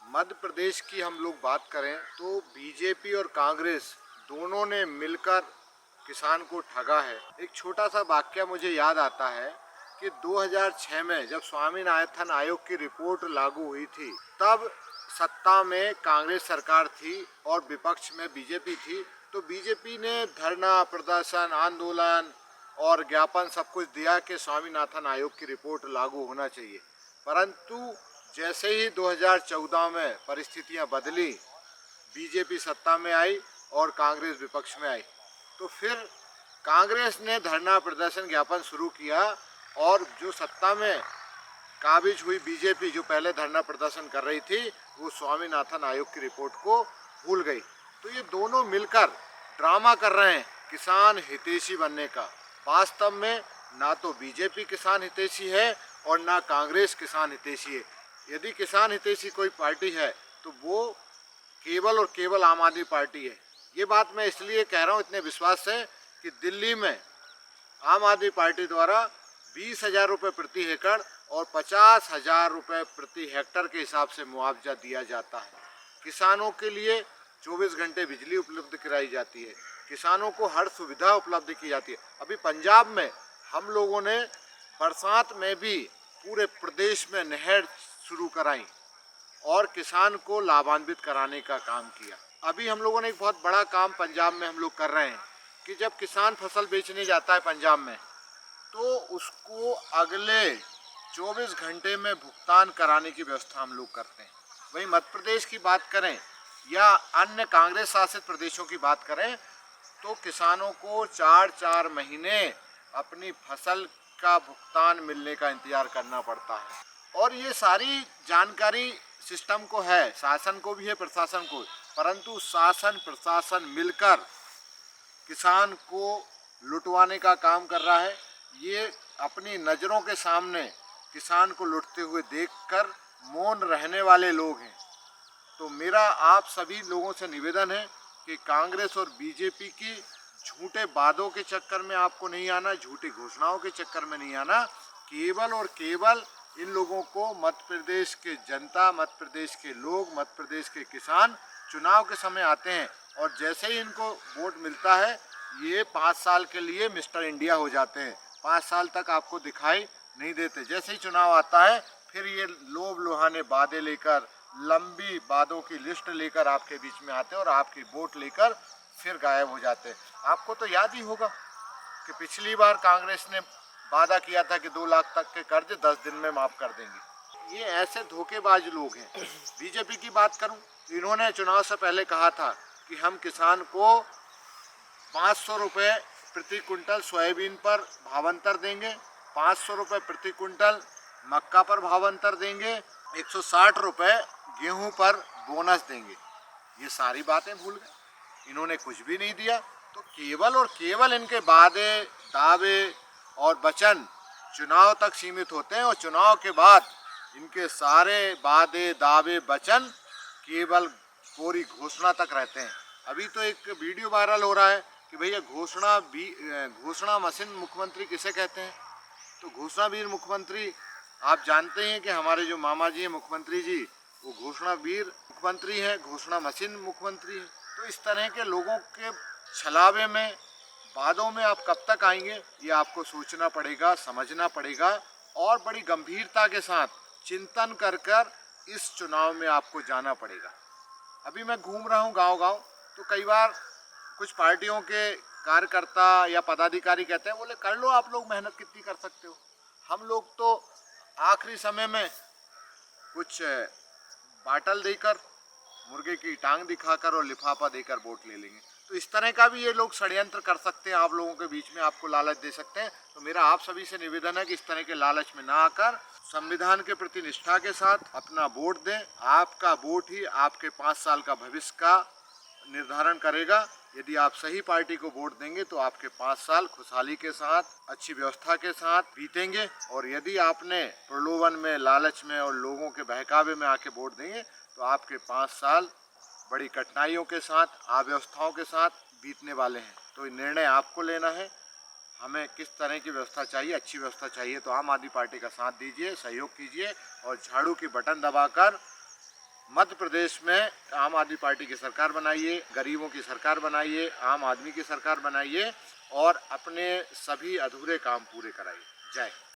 मध्य प्रदेश की हम लोग बात करें तो बीजेपी और कांग्रेस दोनों ने मिलकर किसान को ठगा है। एक छोटा सा वाक्य मुझे याद आता है कि 2006 में जब स्वामीनाथन आयोग की रिपोर्ट लागू हुई थी, तब सत्ता में कांग्रेस सरकार थी और विपक्ष में बीजेपी थी। तो बीजेपी ने धरना प्रदर्शन, आंदोलन और ज्ञापन सब कुछ दिया कि स्वामीनाथन आयोग की रिपोर्ट लागू होना चाहिए। परंतु जैसे ही 2014 में परिस्थितियां बदली, बीजेपी सत्ता में आई और कांग्रेस विपक्ष में आई, तो फिर कांग्रेस ने धरना प्रदर्शन ज्ञापन शुरू किया और जो सत्ता में काबिज हुई बीजेपी, जो पहले धरना प्रदर्शन कर रही थी, वो स्वामीनाथन आयोग की रिपोर्ट को भूल गई। तो ये दोनों मिलकर ड्रामा कर रहे हैं किसान हितैषी बनने का। वास्तव में ना तो बीजेपी किसान हितैषी है और ना कांग्रेस किसान हितैषी है। यदि किसान हितैषी कोई पार्टी है तो वो केवल और केवल आम आदमी पार्टी है। ये बात मैं इसलिए कह रहा हूँ इतने विश्वास से कि दिल्ली में आम आदमी पार्टी द्वारा 20,000 रुपये प्रति एकड़ और 50,000 रुपये प्रति हेक्टर के हिसाब से मुआवजा दिया जाता है। किसानों के लिए 24 घंटे बिजली उपलब्ध कराई जाती है, किसानों को हर सुविधा उपलब्ध की जाती है। अभी पंजाब में हम लोगों ने बरसात में भी पूरे प्रदेश में नहर शुरू कराई और किसान को लाभान्वित कराने का काम किया। अभी हम लोगों ने एक बहुत बड़ा काम पंजाब में हम लोग कर रहे हैं कि जब किसान फसल बेचने जाता है पंजाब में, तो उसको अगले 24 घंटे में भुगतान कराने की व्यवस्था हम लोग करते हैं। वहीं मध्य प्रदेश की बात करें या अन्य कांग्रेस शासित प्रदेशों की बात करें तो किसानों को 4-4 महीने अपनी फसल का भुगतान मिलने का इंतजार करना पड़ता है। और ये सारी जानकारी सिस्टम को है, शासन को भी है, प्रशासन को, परंतु शासन प्रशासन मिलकर किसान को लुटवाने का काम कर रहा है। ये अपनी नज़रों के सामने किसान को लुटते हुए देखकर मौन रहने वाले लोग हैं। तो मेरा आप सभी लोगों से निवेदन है कि कांग्रेस और बीजेपी की झूठे वादों के चक्कर में आपको नहीं आना, झूठी घोषणाओं के चक्कर में नहीं आना। केवल और केवल इन लोगों को मध्य प्रदेश के जनता, मध्य प्रदेश के लोग, मध्य प्रदेश के किसान चुनाव के समय आते हैं और जैसे ही इनको वोट मिलता है, ये 5 साल के लिए मिस्टर इंडिया हो जाते हैं। 5 साल तक आपको दिखाई नहीं देते। जैसे ही चुनाव आता है, फिर ये लोभ लुहाने वादे लेकर, लंबी वादों की लिस्ट लेकर आपके बीच में आते हैं और आपकी वोट लेकर फिर गायब हो जाते हैं। आपको तो याद ही होगा कि पिछली बार कांग्रेस ने वादा किया था कि 2 लाख तक के कर्ज 10 दिन में माफ़ कर देंगे। ये ऐसे धोखेबाज लोग हैं। बीजेपी की बात करूं, इन्होंने चुनाव से पहले कहा था कि हम किसान को 500 रुपये प्रति कुंटल सोयाबीन पर भावांतर देंगे, 500 रुपये प्रति कुंटल मक्का पर भावांतर देंगे, 160 रुपये गेहूं पर बोनस देंगे। ये सारी बातें भूल गए, इन्होंने कुछ भी नहीं दिया। तो केवल और केवल इनके वादे, दावे और वचन चुनाव तक सीमित होते हैं और चुनाव के बाद इनके सारे वादे, दावे, वचन केवल कोरी घोषणा तक रहते हैं। अभी तो एक वीडियो वायरल हो रहा है कि भैया घोषणा मशीन मुख्यमंत्री किसे कहते हैं। तो घोषणावीर मुख्यमंत्री आप जानते हैं कि हमारे जो मामा जी हैं मुख्यमंत्री जी, वो घोषणावीर मुख्यमंत्री हैं, घोषणा मशीन मुख्यमंत्री हैं। तो इस तरह के लोगों के छलावे में, वादों में आप कब तक आएंगे, ये आपको सोचना पड़ेगा, समझना पड़ेगा और बड़ी गंभीरता के साथ चिंतन कर कर इस चुनाव में आपको जाना पड़ेगा। अभी मैं घूम रहा हूँ गांव-गांव, तो कई बार कुछ पार्टियों के कार्यकर्ता या पदाधिकारी कहते हैं, बोले कर लो आप लोग मेहनत, कितनी कर सकते हो। हम लोग तो आखिरी समय में कुछ बाटल देकर, मुर्गे की टांग दिखाकर और लिफाफा देकर वोट ले लेंगे। तो इस तरह का भी ये लोग षड्यंत्र कर सकते हैं, आप लोगों के बीच में आपको लालच दे सकते हैं। तो मेरा आप सभी से निवेदन है कि इस तरह के लालच में ना आकर संविधान के प्रति निष्ठा के साथ अपना वोट दें। आपका वोट ही आपके 5 साल का भविष्य का निर्धारण करेगा। यदि आप सही पार्टी को वोट देंगे तो आपके 5 साल खुशहाली के साथ, अच्छी व्यवस्था के साथ बीतेंगे। और यदि आपने प्रलोभन में, लालच में और लोगों के बहकावे में आके वोट देंगे तो आपके 5 साल बड़ी कठिनाइयों के साथ, अव्यवस्थाओं के साथ बीतने वाले हैं। तो निर्णय आपको लेना है, हमें किस तरह की व्यवस्था चाहिए। अच्छी व्यवस्था चाहिए तो आम आदमी पार्टी का साथ दीजिए, सहयोग कीजिए और झाड़ू की बटन दबाकर मध्य प्रदेश में आम आदमी पार्टी की सरकार बनाइए, गरीबों की सरकार बनाइए, आम आदमी की सरकार बनाइए और अपने सभी अधूरे काम पूरे कराइए। जय हिंद।